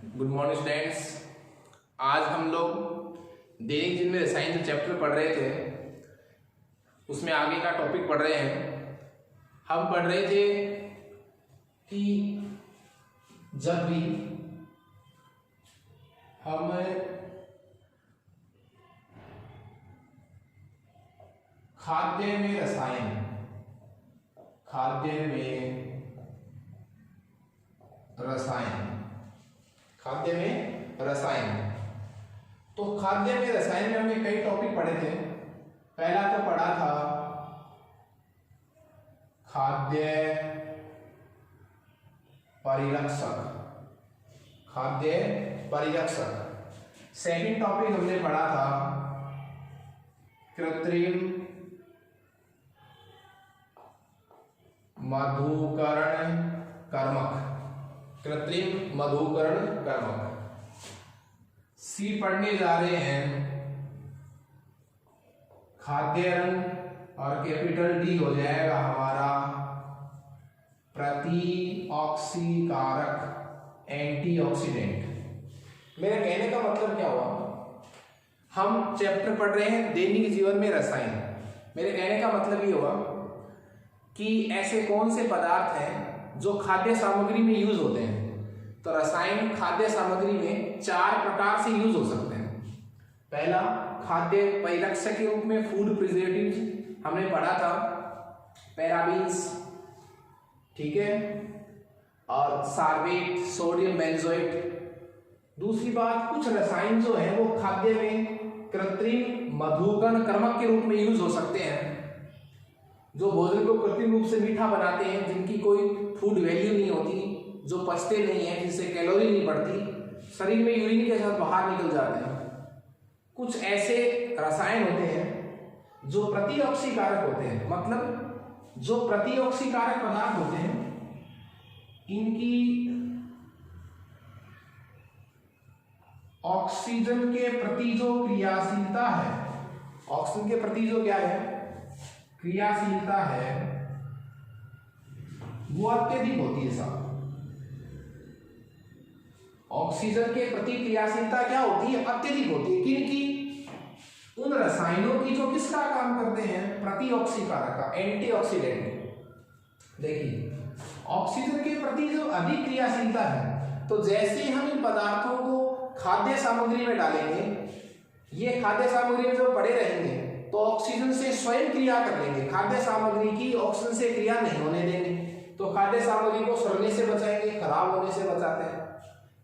Good morning students. आज हम लोग दैनिक जीवन में रसायन जो चैप्टर पढ़ रहे थे उसमें आगे का टॉपिक पढ़ रहे हैं। हम पढ़ रहे थे कि जब भी हम खाद्य में रसायन तो खाद्य में रसायन में हमने कई टॉपिक पढ़े थे। पहला तो पढ़ा था खाद्य परिरक्षक। सेकंड टॉपिक हमने पढ़ा था कृत्रिम मधुकरण कर्मक। सी पढ़ने जा रहे हैं खाद्य रंग और कैपिटल डी हो जाएगा हमारा प्रतिऑक्सीकारक एंटीऑक्सीडेंट। मेरे कहने का मतलब क्या हुआ, हम चैप्टर पढ़ रहे हैं दैनिक जीवन में रसायन। मेरे कहने का मतलब ये हुआ कि ऐसे कौन से पदार्थ हैं जो खाद्य सामग्री में यूज होते हैं। तो रसायन खाद्य सामग्री में 4 प्रकार से यूज हो सकते हैं। पहला खाद्य परिरक्षक के रूप में फूड प्रिजर्वेटिव हमने पढ़ा था, पैराबीन्स, ठीक है, और सार्वेट, सोडियम बेंजोएट। दूसरी बात, कुछ रसायन जो है वो खाद्य में कृत्रिम मधुकरण कर्मक के रूप में यूज हो सकते हैं, जो भोजन को कृत्रिम रूप से मीठा बनाते हैं, जिनकी कोई फूड वैल्यू नहीं होती, जो पचते नहीं है, जिससे कैलोरी नहीं बढ़ती, शरीर में यूरिन के साथ बाहर निकल जाते हैं। कुछ ऐसे रसायन होते हैं जो प्रतिऑक्सीकारक होते हैं, मतलब जो प्रतिऑक्सीकारक पदार्थ होते हैं इनकी ऑक्सीजन के प्रति जो क्रियाशीलता है, ऑक्सीजन के प्रति जो क्या है क्रियाशीलता है, वो अत्यधिक होती है साहब। ऑक्सीजन के प्रति क्रियाशीलता क्या होती है, अत्यधिक होती है। किनकी? उन रसायनों की जो किसका काम करते हैं, प्रतिऑक्सीकारक का, एंटीऑक्सीडेंट। देखिए, ऑक्सीजन के प्रति जो अधिक क्रियाशीलता है, तो जैसे हम इन पदार्थों को खाद्य सामग्री में डालेंगे, ये खाद्य सामग्री में जो पड़े रहेंगे तो ऑक्सीजन से स्वयं क्रिया कर लेंगे, खाद्य सामग्री की ऑक्सीजन से क्रिया नहीं होने देंगे, तो खाद्य सामग्री को सड़ने से बचाएंगे, खराब होने से बचाते हैं।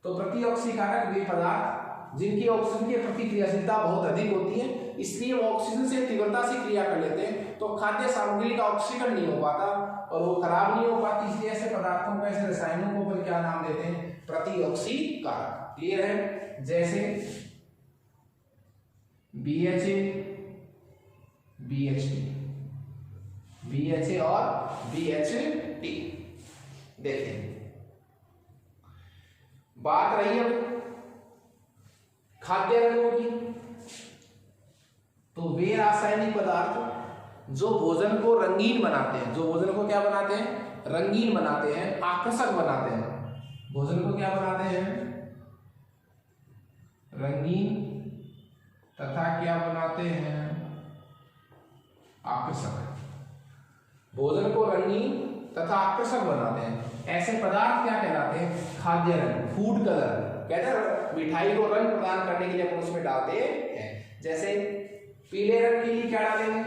तो प्रतिऑक्सीकारक वे पदार्थ जिनकी ऑक्सीजन की प्रतिक्रियाशीलता बहुत अधिक होती है, इसलिए वो ऑक्सीजन से तीव्रता से क्रिया कर लेते हैं, तो खाद्य सामग्री का ऑक्सीकरण नहीं हो पाता और वो खराब नहीं हो पाती। इसलिए ऐसे पदार्थों को, ऐसे रसायनों को पर क्या नाम देते हैं, प्रतिऑक्सीकारक। क्लियर है? जैसे BHA, BHA और BHT। देखिए, बात रही अब खाद्य रंगों की, तो वे रासायनिक पदार्थ जो भोजन को रंगीन बनाते हैं, जो भोजन को क्या बनाते हैं, रंगीन बनाते हैं, आकर्षक बनाते हैं। भोजन को क्या बनाते हैं, रंगीन, तथा क्या बनाते हैं, आकर्षक। भोजन को रंगीन तथा आकर्षक बनाते हैं। ऐसे पदार्थ क्या कहलाते हैं, खाद्य रंग, फूड कलर। कहते हैं मिठाई को रंग प्रदान करने के लिए अपन उसमें डालते हैं। जैसे पीले रंग के लिए क्या डालेंगे,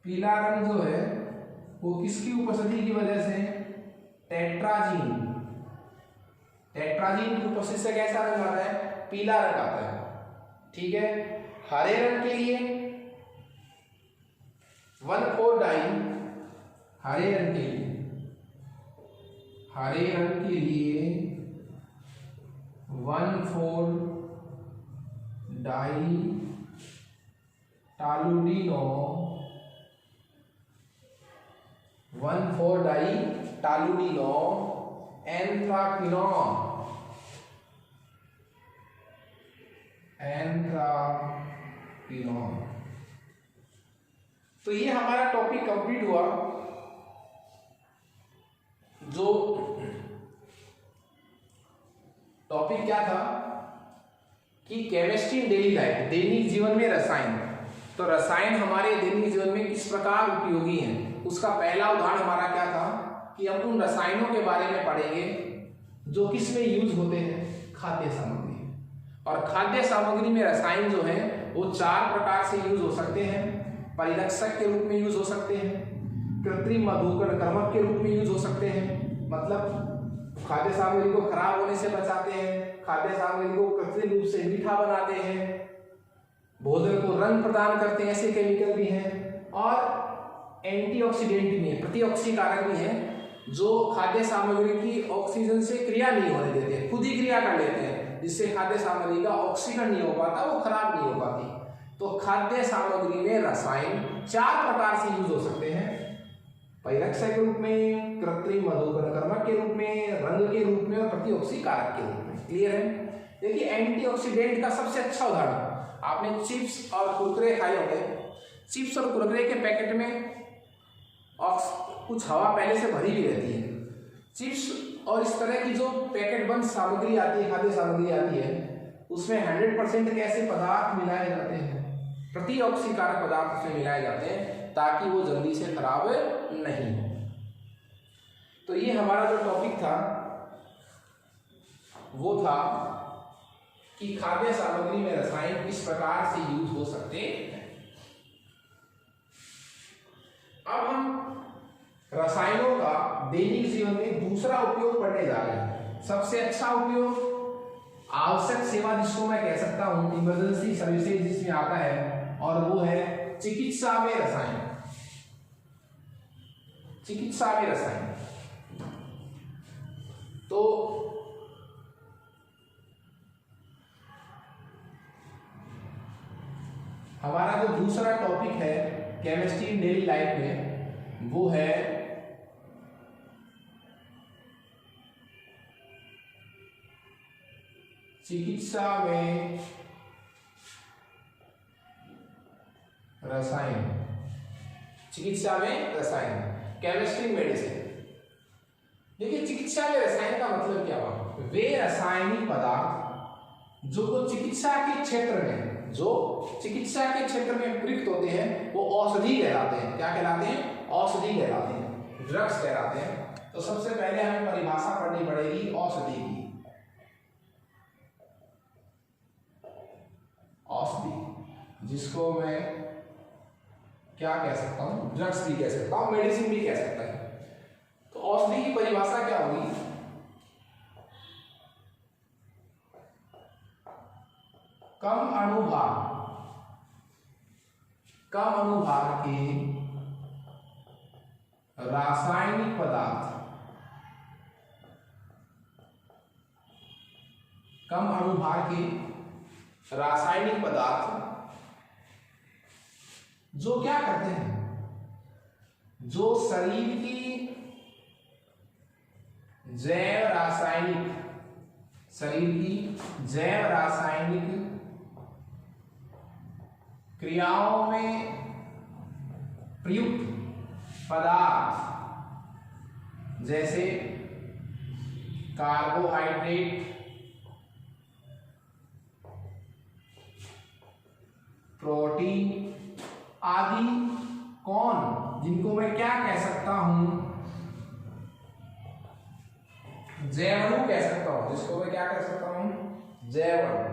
पीला रंग जो है वो किसकी उपस्थिति की वजह से, टेट्राजीन की उपस्थिति से कैसा रंग आता है, पीला रंग आता है। ठीक है। हरे रंग के लिए 1,4-डाई, हरे रंग के लिए 1,4-डाई टालुडिनो, 1,4-डाई टालुडिनो एंथ्राक्विनोन, तो ये हमारा टॉपिक कंप्लीट हुआ। जो टॉपिक क्या था कि केमिस्ट्री इन डेली लाइफ, दैनिक जीवन में रसायन। तो रसायन हमारे दैनिक जीवन में किस प्रकार उपयोगी हैं, उसका पहला उदाहरण हमारा क्या था कि हम उन रसायनों के बारे में पढ़ेंगे जो किस में यूज होते हैं, खाद्य सामग्री। और खाद्य सामग्री में रसायन जो है वो 4 प्रकार से यूज हो सकते हैं। परिरक्षक के रूप में यूज हो सकते हैं, कृत्रिम मधुकर्मक के रूप में यूज हो सकते हैं, मतलब खाद्य सामग्री को खराब होने से बचाते हैं, खाद्य सामग्री को कृत्रिम रूप से मीठा बनाते हैं, भोजन को रंग प्रदान करते हैं, ऐसे केमिकल भी हैं। और एंटीऑक्सीडेंट भी है, प्रतिऑक्सीकारक भी है, जो खाद्य सामग्री की ऑक्सीजन से क्रिया नहीं होने देते हैं, खुद ही क्रिया कर लेते हैं, जिससे खाद्य सामग्री का ऑक्सीकरण नहीं हो पाता, वो खराब नहीं हो पाती। तो खाद्य सामग्री में रसायन 4 प्रकार से यूज हो सकते हैं, परिरक्षक के रूप में, कृत्रिम मधुकर्मक के रूप में, रंग के रूप में और प्रतिऑक्सीकारक के रूप में। क्लियर है? देखिए एंटीऑक्सीडेंट का सबसे अच्छा उदाहरण, आपने चिप्स और कुरकुरे खाए होंगे। चिप्स और कुरकुरे के पैकेट में कुछ हवा पहले से भरी भी रहती है। चिप्स और इस तरह की जो पैकेट बंद सामग्री आती है, खाद्य सामग्री आती है, उसमें 100% कैसे पदार्थ मिलाए जाते हैं, प्रतिऑक्सीकारक पदार्थ उसमें मिलाए जाते हैं, ताकि वो जल्दी से खराब नहीं हो। तो ये हमारा जो टॉपिक था वो था कि खाद्य सामग्री में रसायन किस प्रकार से यूज हो सकते हैं। अब हम रसायनों का दैनिक जीवन में दूसरा उपयोग पढ़ने जा रहे हैं। सबसे अच्छा उपयोग आवश्यक सेवा, जिसको मैं कह सकता हूं इमरजेंसी सर्विसेज जिसमें आता है, और वो है चिकित्सा में रसायन। चिकित्सा में रसायन तो हमारा जो दूसरा टॉपिक है केमिस्ट्री इन डेली लाइफ में, वो है चिकित्सा में रसायन। चिकित्सा में रसायन, केमिस्ट्री मेडिसिन। देखिए चिकित्सा में रसायन का मतलब क्या हुआ, वे रासायनिक पदार्थ जो चिकित्सा के क्षेत्र में, जो चिकित्सा के क्षेत्र में प्रयुक्त होते हैं, वो औषधि कहलाते हैं। क्या कहलाते हैं? औषधि कहलाते हैं, ड्रग्स कहलाते हैं। तो सबसे पहले हमें परिभाषा पढ़नी पड़ेगी औषधि की। औषधि जिसको मैं क्या कह सकता हूं, ड्रग्स भी कह सकता हूं, मेडिसिन भी कह सकता है। तो औषधि की परिभाषा क्या होगी? कम अणुभार के रासायनिक पदार्थ, कम अणुभार के रासायनिक पदार्थ जो क्या करते हैं, जो शरीर की जैव रासायनिक क्रियाओं में प्रयुक्त पदार्थ, जैसे कार्बोहाइड्रेट, प्रोटीन आदि, कौन, जिनको मैं क्या कह सकता हूं, जैवाणु कह सकता हूं, जिसको मैं क्या कह सकता हूं, जैवाणु।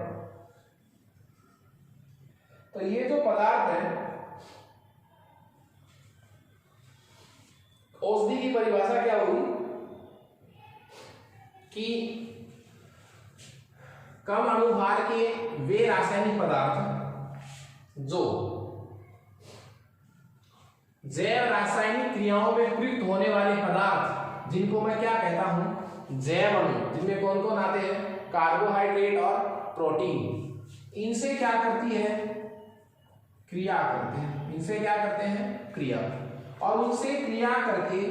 तो ये जो पदार्थ है, औषधि की परिभाषा क्या होगी कि कम अणुभार के वे रासायनिक पदार्थ जो जैव रासायनिक क्रियाओं में प्रयुक्त होने वाले पदार्थ, जिनको मैं क्या कहता हूं, जैवाणु, जिनमें कौन कौन आते हैं, कार्बोहाइड्रेट और प्रोटीन। इनसे क्या करती है, क्रिया करते हैं। इनसे क्या करते हैं, क्रिया। और उनसे क्रिया करके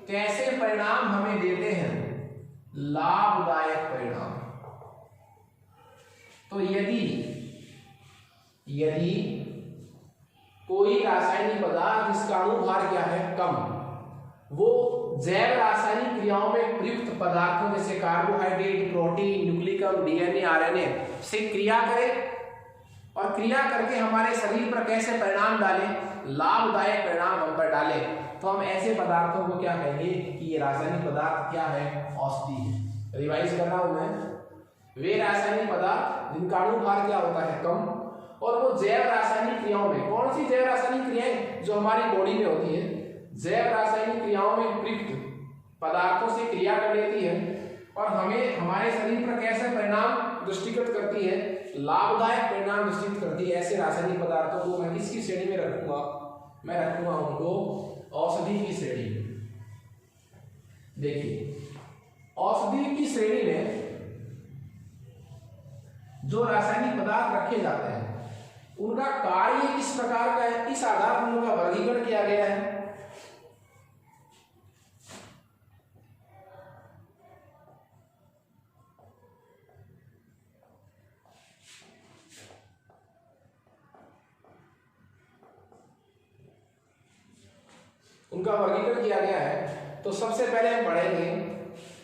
कैसे परिणाम हमें देते हैं, लाभदायक परिणाम। तो यदि कोई रासायनिक पदार्थ जिसका अणुभार क्या है, कम, वो जैव रासायनिक क्रियाओं में प्रयुक्त पदार्थों जैसे कार्बोहाइड्रेट, प्रोटीन, न्यूक्लिकम, डीएनए, आरएनए से क्रिया करे और क्रिया करके हमारे शरीर पर कैसे परिणाम डालें, लाभदायक परिणाम हम पर डालें, तो हम ऐसे पदार्थों को क्या कहेंगे कि ये रासायनिक पदार्थ क्या है, औषधि है। रिवाइज कर रहा हूं मैं, वे रासायनिक पदार्थ जिनका अणुभार क्या होता है, कम, और वो जैव रासायनिक क्रियाओं में, कौन सी जैव रासायनिक क्रियाएं, जो हमारी बॉडी में होती है, जैव रासायनिक क्रियाओं में प्रयुक्त पदार्थों से क्रिया कर लेती है और हमें हमारे शरीर पर कैसे परिणाम दृष्टिगत करती है, लाभदायक परिणाम दृष्टिगत करती है। ऐसे रासायनिक पदार्थों को मैं किसकी श्रेणी में रखूंगा, मैं रखूंगा उनको औषधि की श्रेणी में। देखिए, औषधि की श्रेणी में जो रासायनिक पदार्थ रखे जाते हैं उनका कार्य किस प्रकार का है, इस आधार पर उनका वर्गीकरण किया गया है। उनका वर्गीकरण किया गया है। तो सबसे पहले हम पढ़ेंगे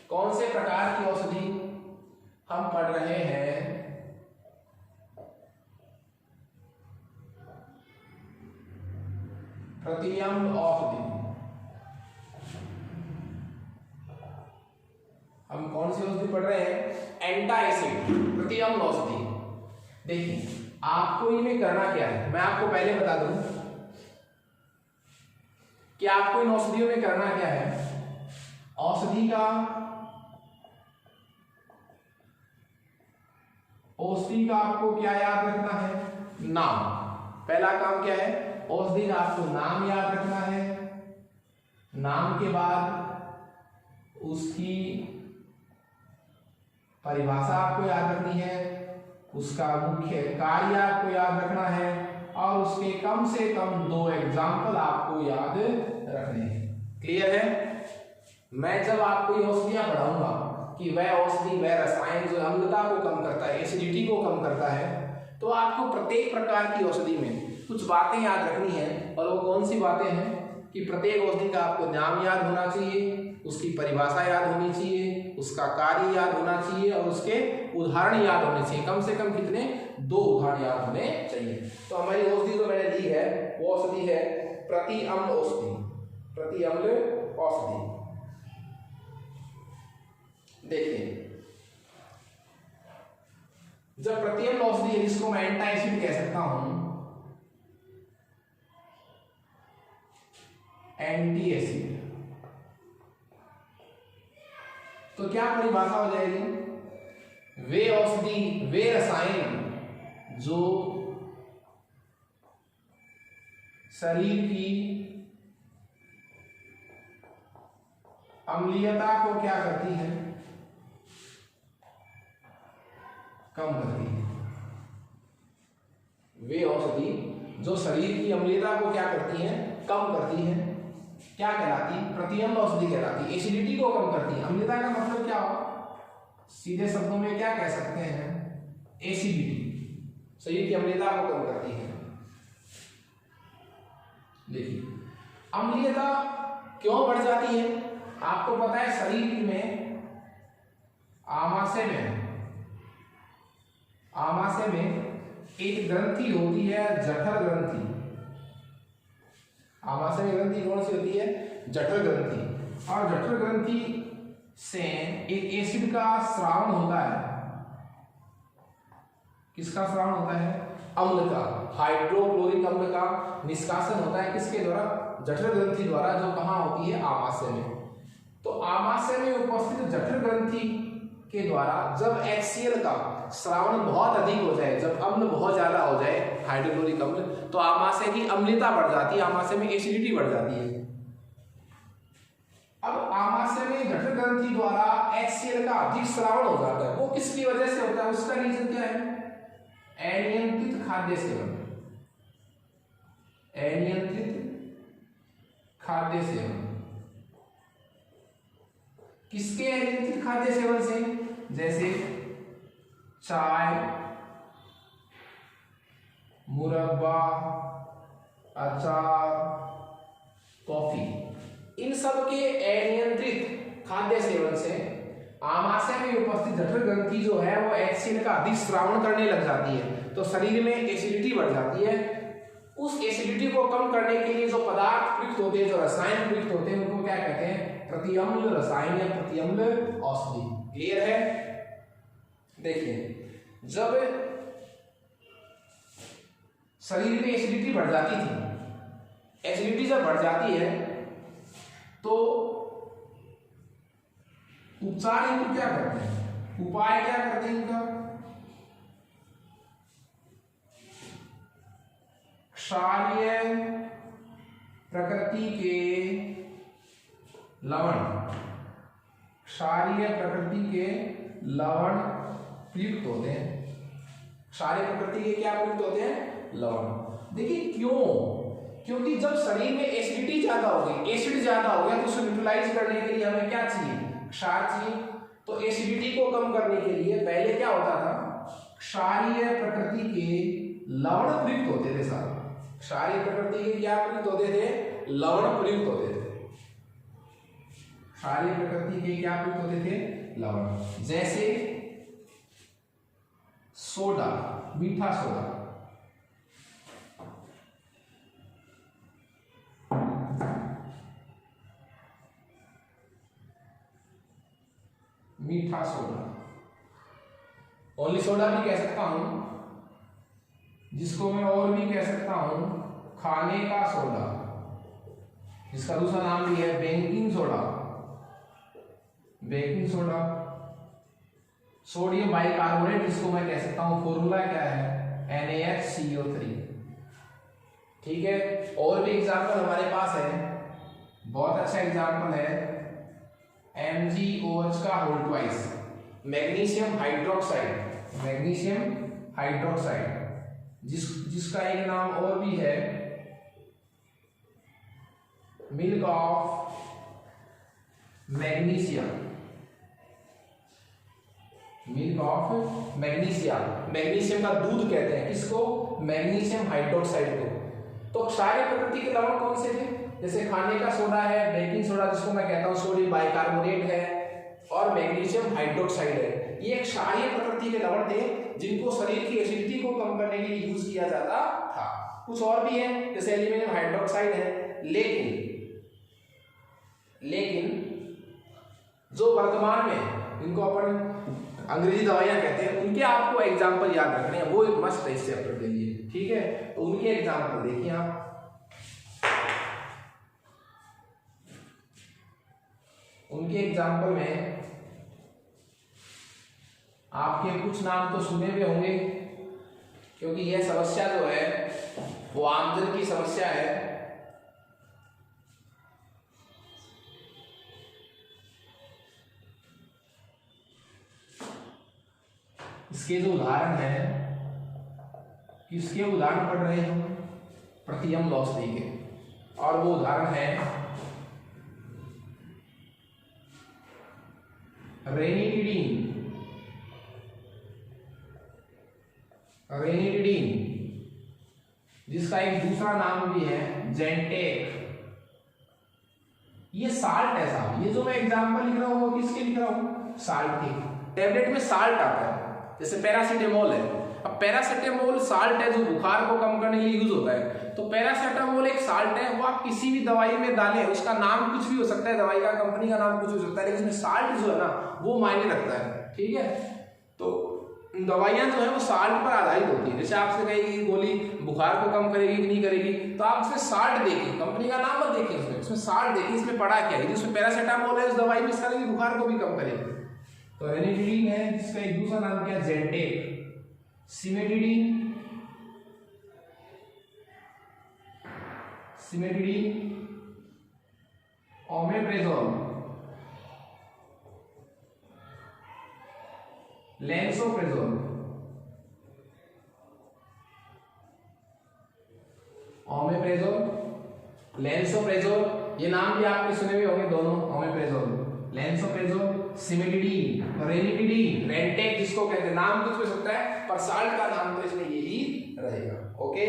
कौन से प्रकार की औषधि हम पढ़ रहे हैं। प्रतियम्ल औषधि, हम कौन सी औषधि पढ़ रहे हैं, एंटासिड, प्रतियम्ल औषधि। देखिए, आपको इनमें करना क्या है, मैं आपको पहले बता दूं कि आपको इन औषधियों में करना क्या है। औषधि का आपको क्या याद रखना है, नाम। पहला काम क्या है, औषधि का आपको नाम याद रखना है। नाम के बाद उसकी परिभाषा आपको याद रखनी है, उसका मुख्य कार्य आपको याद रखना है और उसके कम से कम 2 एग्जाम्पल आपको याद रखने हैं। क्लियर है? मैं जब आपको ये औषधियां पढ़ाऊंगा कि वह औषधि, वह रसायन जो अम्लता को कम करता है, एसिडिटी को कम करता है, तो आपको प्रत्येक प्रकार की औषधि में कुछ बातें याद रखनी है। और वो कौन सी बातें हैं कि प्रत्येक औषधि का आपको नाम याद होना चाहिए, उसकी परिभाषा याद होनी चाहिए, उसका कार्य याद होना चाहिए और उसके उदाहरण याद होने चाहिए। कम से कम कितने, 2 उदाहरण याद होने चाहिए। तो हमारी औषधि जो मैंने ली है वो औषधि है प्रतिअम्ल औषधि, प्रतिअम्ल औषधि। देखिए, जब प्रतिअम्ल औषधि है जिसको मैं एंटासिड कह सकता हूं, एंटी एसिड, तो क्या परिभाषा हो जाएगी, वे औषधि, वे रसायन जो शरीर की अम्लीयता को क्या करती है, कम करती है। वे औषधि जो शरीर की अम्लीयता को क्या करती है, कम करती है, क्या कहलाती, प्रतिअम्ल औषधि कहलाती। एसिडिटी को कम करती है। अम्लता का मतलब क्या हो, सीधे शब्दों में क्या कह सकते हैं, एसिडिटी, शरीर की अम्लता को कम करती है। देखिए, अम्लीयता क्यों बढ़ जाती है, आपको पता है शरीर में आमाशय में एक ग्रंथि होती है, जठर ग्रंथि। आमाशय में ग्रंथि कौन सी होती है, जठर ग्रंथि। और जठर ग्रंथि से एक एसिड का स्रावन होता है। किसका स्रावन होता है, अम्ल का, हाइड्रोक्लोरिक अम्ल का निष्कासन होता है। किसके द्वारा, जठर ग्रंथि द्वारा, जो कहां होती है, आमाशय में। तो आमाशय में उपस्थित जठर ग्रंथि के द्वारा जब HCl का स्रावन बहुत अधिक हो जाए, जब अम्ल बहुत ज्यादा हो जाए, हाइड्रोक्लोरिक अम्ल, तो आमाशय की अम्लता बढ़ जाती है, आमाशय में एसिडिटी बढ़ जाती है। अब आमाशय में जठर ग्रंथि द्वारा HCl का अधिक स्रावन हो जाता है, वो किसकी वजह से होता है, उसका रीजन क्या है, अनियंत्रित खाद्य सेवन। अनियंत्रित खाद्य सेवन, किसके अनियंत्रित खाद्य सेवन से, जैसे चाय, मुरब्बा, अचार, कॉफी, इन सब के अनियंत्रित खाद्य सेवन से आमाशय में उपस्थित जठर ग्रंथि जो है वो HCl का अधिक स्रावण करने लग जाती है, तो शरीर में एसिडिटी बढ़ जाती है। उस एसिडिटी को कम करने के लिए जो पदार्थ प्रयुक्त होते हैं, जो रसायन प्रयुक्त होते हैं, उनको क्या कहते हैं? प्रतिअम्ल रसायन या प्रतिअम्ल औषधि। क्लियर है? देखिए, जब शरीर में एसिडिटी बढ़ जाती थी, एसिडिटी जब बढ़ जाती है तो उपचार इनको क्या करते हैं? उपाय क्या करते हैं इनका? क्षारीय प्रकृति के लवण, क्षारीय प्रकृति के लवण प्रयुक्त होते हैं। क्षारीय प्रकृति के क्या प्रयुक्त होते हैं? लवण। देखिए क्यों? क्योंकि जब शरीर में एसिडिटी ज्यादा हो गई, एसिड ज्यादा हो गया, तो उसे न्यूट्रलाइज करने के लिए हमें क्या चाहिए? क्षार चाहिए। तो एसिडिटी को कम करने के लिए पहले क्या होता था? क्षारीय प्रकृति के लवण प्रयुक्त होते थे सारे। क्षारीय प्रकृति के क्या प्रयुक्त होते थे? लवण प्रयुक्त होते थे। क्षारीय प्रकृति के क्या प्रयुक्त होते थे? लवण। जैसे सोडा, मीठा सोडा, मीठा सोडा, ओनली सोडा भी कह सकता हूं, जिसको मैं और भी कह सकता हूं खाने का सोडा, जिसका दूसरा नाम भी है baking soda, baking soda. Sodium bicarbonate, जिसको मैं कह सकता हूं फॉर्मूला क्या है? NaHCO3। ठीक है, और भी एग्जाम्पल हमारे पास है, बहुत अच्छा एग्जाम्पल है MgOH का whole twice, magnesium hydroxide, magnesium hydroxide, जिसका एक नाम और भी है milk of magnesium, milk of magnesium. Magnesium का दूध कहते हैं किसको? मैग्नीशियम हाइड्रोक्साइड को। तो क्षारीय प्रकृति के लवण कौन से थे? जैसे खाने का सोडा है, बेकिंग सोडा जिसको मैं कहता हूं सोडियम बाइकार्बोनेट है, और मैग्नीशियम हाइड्रोक्साइड है। ये क्षारीय प्रकृति के लवण थे जिनको शरीर की एसिडिटी को कम करने के लिए यूज किया जाता था। कुछ और भी है, जैसे एल्यूमिनियम हाइड्रोक्साइड है, लेकिन जो वर्तमान में इनको अपन अंग्रेजी दवाइयां कहते हैं, उनके आपको एग्जाम्पल याद रखने हैं, वो मस्त है इस चैप्टर के लिए। ठीक है, तो उनके एग्जाम्पल देखिए आप। उनके एग्जाम्पल में आपके कुछ नाम तो सुने हुए होंगे, क्योंकि यह समस्या जो है वो आमजन की समस्या है। इसके जो उदाहरण है, इसके उदाहरण पढ़ रहे हैं हम प्रतिअम्ल औषधि के, और वो उदाहरण है रेनिटिडीन, रेनिटिडीन, जिसका एक दूसरा नाम भी है जेंटेक। ये साल्ट है साहब, ये जो मैं एग्जांपल लिख रहा हूँ किसके लिख रहा हूँ? साल्ट के। टैबलेट में साल्ट आता है, जैसे पैरासीटामोल है। अब पैरासीटामोल साल्ट है जो बुखार को कम करने के लिए यूज होता है। तो पैरासीटामोल एक साल्ट है, वो आप किसी भी दवाई में डालें, उसका नाम कुछ भी हो सकता है, दवाई का कंपनी का नाम कुछ हो सकता है, लेकिन इसमें साल्ट जो है ना वो मायने रखता है। ठीक है, तो दवाइयां जो है वो साल्ट पर आधारित होती है। जैसे आपसे कहेगी गोली बुखार को कम करेगी कि नहीं करेगी, तो आप उसमें साल्ट देखिए, कंपनी का नाम मत देखिए, उसमें साल्ट देखिए इसमें पड़ा क्या है। जिसमें पैरासीटामोल है उस दवाई में इसका बुखार को भी कम करेगी। तो रेनिटिडीन है, जिसका एक दूसरा नाम क्या है? जेंटेक। सिमेटिडीन, सिमेटिडीन, ओमेप्रेजोल, लेंसोप्रेजोल, ओमेप्रेजोल, लेंसोप्रेजोल, ये नाम भी आपने सुने हुए होंगे दोनों, ओमेप्रेजोल, लेंसोप्रेजोल, सिमेटिडीन, रेनिटिडीन, रेंटेक जिसको कहते हैं, नाम कुछ हो सकता है पर साल्ट का नाम तो इसमें यही रहेगा। ओके,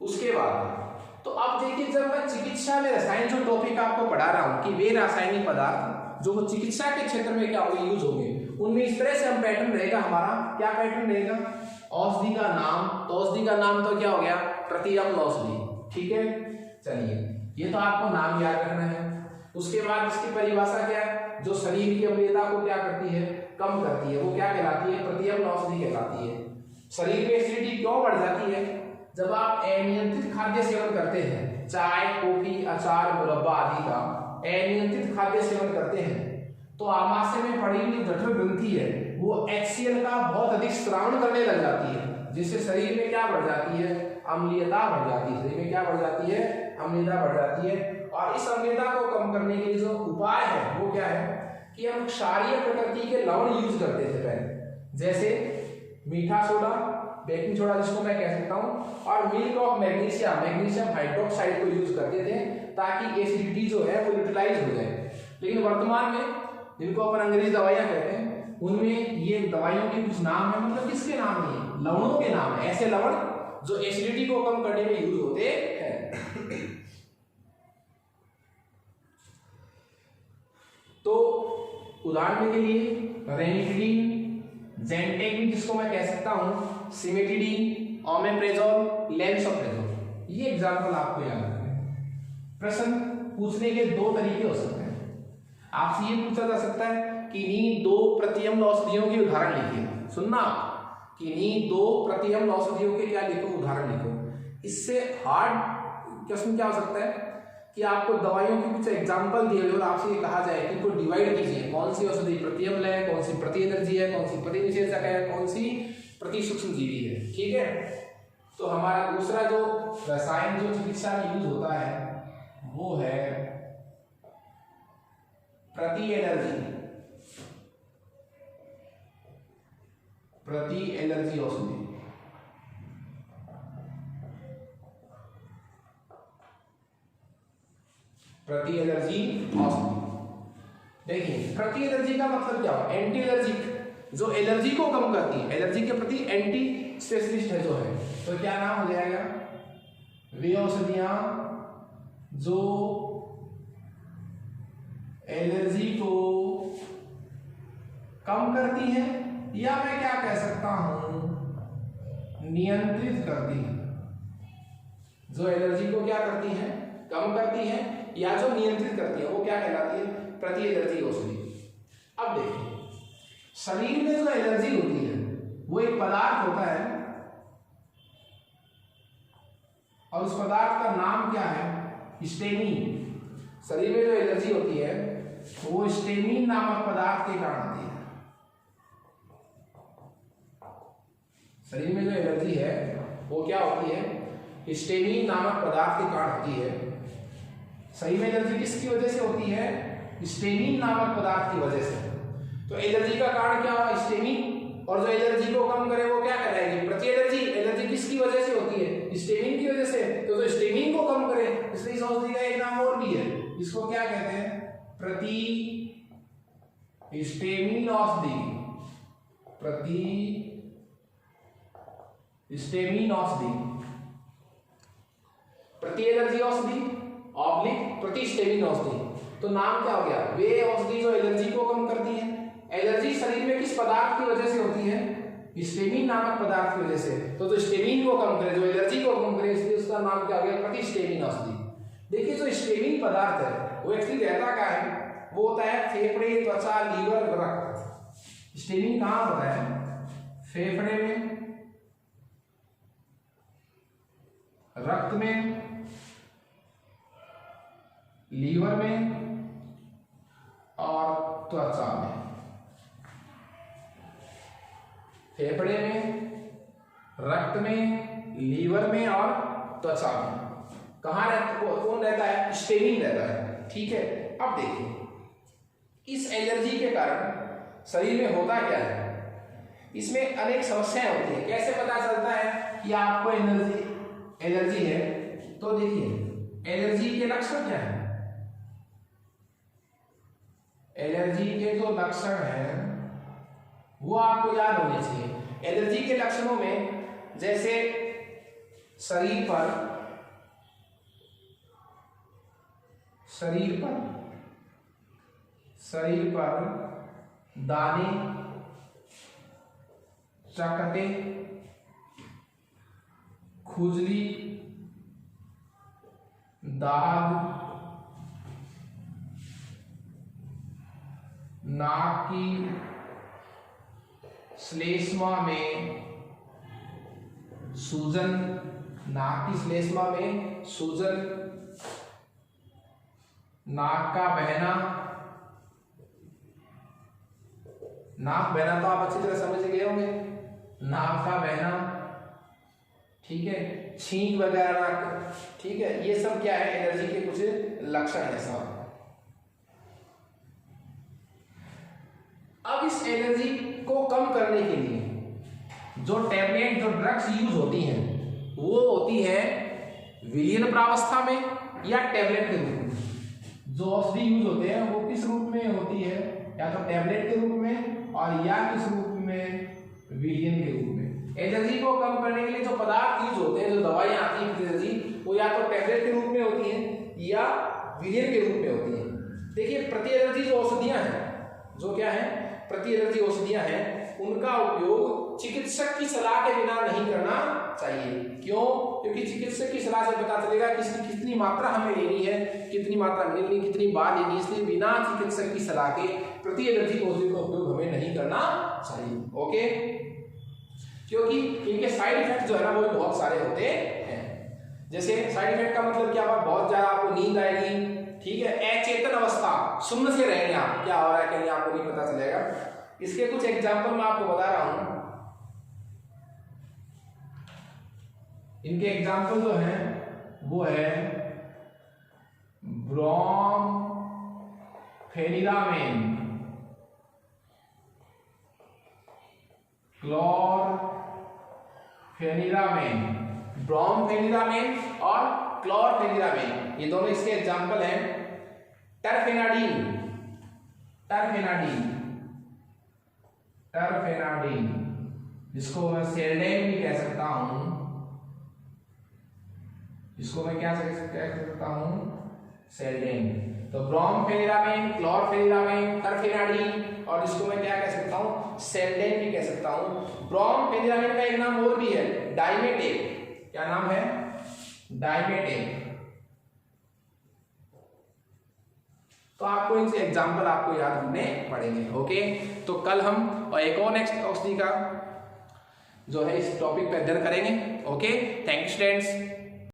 उसके बाद तो अब देखिए, जब मैं चिकित्सा में रसायन जो टॉपिक आपको पढ़ा रहा हूँ कि वे रासायनिक पदार्थ जो चिकित्सा के क्षेत्र में क्या होंगे, यूज होंगे, उनमें इस तरह से हम पैटर्न रहेगा हमारा, क्या पैटर्न रहेगा, औषधि का नाम, तो औषधि का नाम तो क्या हो गया, प्रतिअम्ल औषधि, ठीक है। चलिए, ये तो आपको नाम याद रखना है। उसके बाद इसकी परिभाषा क्या है, जो शरीर की अम्लीयता को क्या करती है, कम करती है, वो क्या कहलाती है, प्रतिअम्ल औषधि कहलाती है। शरीर में एसिडिटी क्यों बढ़ जाती है, जब आप अनियंत्रित खाद्य सेवन करते हैं, चाय, कॉफी, अचार, मुरब्बा आदि का अनियंत्रित खाद्य सेवन करते हैं, तो आमाशय में पड़ी हुई जठर ग्रंथि है वो HCl का बहुत अधिक स्रावन करने लग जाती है, जिससे शरीर में क्या बढ़ जाती है, अम्लीयता बढ़ जाती है। शरीर में क्या बढ़ जाती है, अम्लीयता बढ़ जाती है। और इस अम्लीयता को कम करने के लिए जो उपाय है वो क्या है कि हम क्षारीय प्रकृति के लवण यूज करते थे पहले, जैसे मीठा सोडा, बेकिंग सोडा जिसको मैं कह सकता हूँ, और मिल्क ऑफ मैग्नीशियम हाइड्रोक्साइड को यूज करते थे ताकि एसिडिटी जो है वो यूटिलाइज हो जाए। लेकिन वर्तमान में जिनको अपन अंग्रेजी दवाइयाँ कहते हैं, उनमें ये दवाइयों के कुछ नाम है, मतलब किसके नाम नहीं है, लवणों के नाम है, ऐसे लवण जो एसिडिटी को कम करने में यूज होते हैं। तो उदाहरण के लिए रेनिटिडीन, ज़ेंटेक्विन जिसको मैं कह सकता हूं, सिमेटिडीन, ओमेप्रेजोल, लेंसोप्रेजोल, ये एग्जांपल आपको याद रखना है। प्रश्न पूछने के दो तरीके हो सकते हैं। आपसे ये पूछा जा सकता है कि इन्हीं दो प्रतिअम्ल औषधियों के उदाहरण लिखिए, सुनना, कि इन्हीं दो प्रतिअम्ल औषधियों के क्या लिखो, उदाहरण लिखो। इससे हार्ड क्वेश्चन क्या हो सकता है कि आपको दवाइयों के कुछ एग्जाम्पल दिए और आपसे ये कहा जाए कि इनको डिवाइड कीजिए, कौन सी औषधि प्रतिअम्ल है, कौन सी प्रति एनर्जी है, कौन सी प्रतिनिषेधक है, कौन सी प्रति सूक्ष्म जीवी है, ठीक है। तो हमारा दूसरा जो रसायन जो चिकित्सा में यूज होता है वो है प्रति एनर्जी औषधि। प्रति एनर्जी औषधि, देखिए प्रति एनर्जी का मतलब क्या हो, एंटी एलर्जिक, जो एलर्जी को कम करती है, एलर्जी के प्रति एंटी स्पेशलिस्ट है जो है, तो क्या नाम हो जाएगा, वे औषधियां जो एलर्जी को कम करती है, या मैं क्या कह सकता हूं, नियंत्रित करती है। जो एलर्जी को क्या करती है, कम करती है, या जो नियंत्रित करती है, वो क्या कहलाती है, प्रति एलर्जी औषधि। अब देखिए, शरीर में जो एलर्जी होती है वो एक पदार्थ होता है, और उस पदार्थ का नाम क्या है, हिस्टेमिन। शरीर में जो एलर्जी होती है वो हिस्टेमिन नामक पदार्थ के कारण होती है। शरीर में जो एलर्जी है वो क्या होती है, हिस्टेमिन नामक पदार्थ के कारण होती है। शरीर में एलर्जी किसकी वजह से होती है, हिस्टेमिन नामक पदार्थ की वजह से। तो एलर्जी का कारण क्या हुआ, हिस्टेमिन, और जो एलर्जी को कम करे वो क्या कराएगी, प्रति एलर्जी। एलर्जी किसकी वजह से होती है, हिस्टेमिन की वजह से, तो जो हिस्टेमिन को कम करे, इसलिए इस औषधि का एक नाम और भी है, इसको क्या कहते हैं, प्रति हिस्टेमिन औषधि। प्रति हिस्टेमिन औषधि, प्रति एलर्जी औषधि ऑब्लिक प्रति हिस्टेमिन औषधि। तो नाम क्या हो गया, वे औषधि जो एलर्जी को कम करती है। एलर्जी शरीर में किस पदार्थ की वजह से होती है, हिस्टेमिन नामक पदार्थ की वजह से। तो जो हिस्टेमिन को कम करे, जो एलर्जी को कम करे, इसलिए उसका नाम क्या हो गया, प्रति हिस्टेमिन औषधि। देखिए, जो हिस्टेमिन पदार्थ है वो एक्चुअली रहता क्या है, वो होता है फेफड़े, त्वचा, लीवर, रक्त। हिस्टेमिन कहाँ होता है, फेफड़े में, रक्त में, लीवर में और त्वचा में। फेफड़े में, रक्त में, लीवर में और त्वचा में। कहाँ कौन रहता है, हिस्टेमिन रहता है, ठीक है। अब देखिए, इस एलर्जी के कारण शरीर में होता क्या है, इसमें अनेक समस्याएं होती हैं। कैसे पता चलता है कि आपको एलर्जी है, तो देखिए एलर्जी के लक्षण क्या है। एलर्जी के जो लक्षण हैं वो आपको याद होने चाहिए। एलर्जी के लक्षणों में जैसे शरीर पर शरीर पर दाने, चकत्ते, खुजली, दाग, नाक की श्लेष्मा में सूजन, नाक की श्लेष्मा में सूजन, नाक का बहना, नाक बहना तो आप अच्छी तरह समझ गए होंगे, नाक का बहना, ठीक है, छींक वगैरह नाक, ठीक है, ये सब क्या है, एलर्जी के कुछ लक्षण है सब। अब इस एलर्जी को कम करने के लिए जो टैबलेट, जो ड्रग्स यूज होती हैं वो होती है विलयन प्रावस्था में या टैबलेट के रूप में। जो औषधि यूज होते हैं वो किस रूप में होती है, या तो टैबलेट के रूप में और या किस रूप में, विलयन के रूप में। एलर्जी को कम करने के लिए जो पदार्थ यूज होते हैं, जो दवाइयां आती हैं एलर्जी, वो या तो टैबलेट के रूप में होती हैं या विलयन के रूप में होती हैं। देखिए प्रति एलर्जी जो औषधियां हैं, जो क्या है प्रति एलर्जी औषधियां हैं, उनका उपयोग चिकित्सक की सलाह के बिना नहीं करना चाहिए। क्यों? क्योंकि चिकित्सक की सलाह से पता चलेगा कि इसकी कितनी मात्रा हमें लेनी है, कितनी मात्रा मिलनी, कितनी बार लेनी, इसलिए बिना चिकित्सक की सलाह के प्रति एलर्जी औषधि का उपयोग हमें नहीं करना चाहिए। ओके, क्योंकि इनके साइड इफेक्ट जो है ना वो भी बहुत सारे होते हैं। जैसे साइड इफेक्ट का मतलब क्या हुआ, बहुत ज्यादा आपको नींद आएगी, ठीक है, अचेतन अवस्था, सुन्न से रहेंगे आप, क्या हो रहा है कहीं आपको नहीं पता चलेगा। इसके कुछ एग्जाम्पल मैं आपको बता रहा हूं। इनके एग्जाम्पल जो हैं वो है ब्रोमफेनिरामेन, क्लोरफेनिरामेन, ब्रोमफेनिरामेन और क्लोरफेनिरामेन, ये दोनों इसके एग्जाम्पल हैं। टरफेनाडीन, जिसको मैं सेल्डेन भी कह सकता हूं, जिसको मैं क्या कह सकता हूं, सेल्डेन। तो ब्रोमफेनिरामेन, क्लोरफेनिरामेन, टरफेनाडीन, और जिसको मैं क्या कह सकता हूं, सेल्डेन भी कह सकता हूं। ब्रोमफेनिरामेन का एक नाम और भी है, डाइमेटेक। क्या नाम है? डाइमेटेक। तो आपको इनसे एग्जाम्पल आपको याद रखने पड़ेंगे। ओके, तो कल हम एक और नेक्स्ट औषधि का जो है इस टॉपिक पे अध्ययन करेंगे। Okay, thank you students.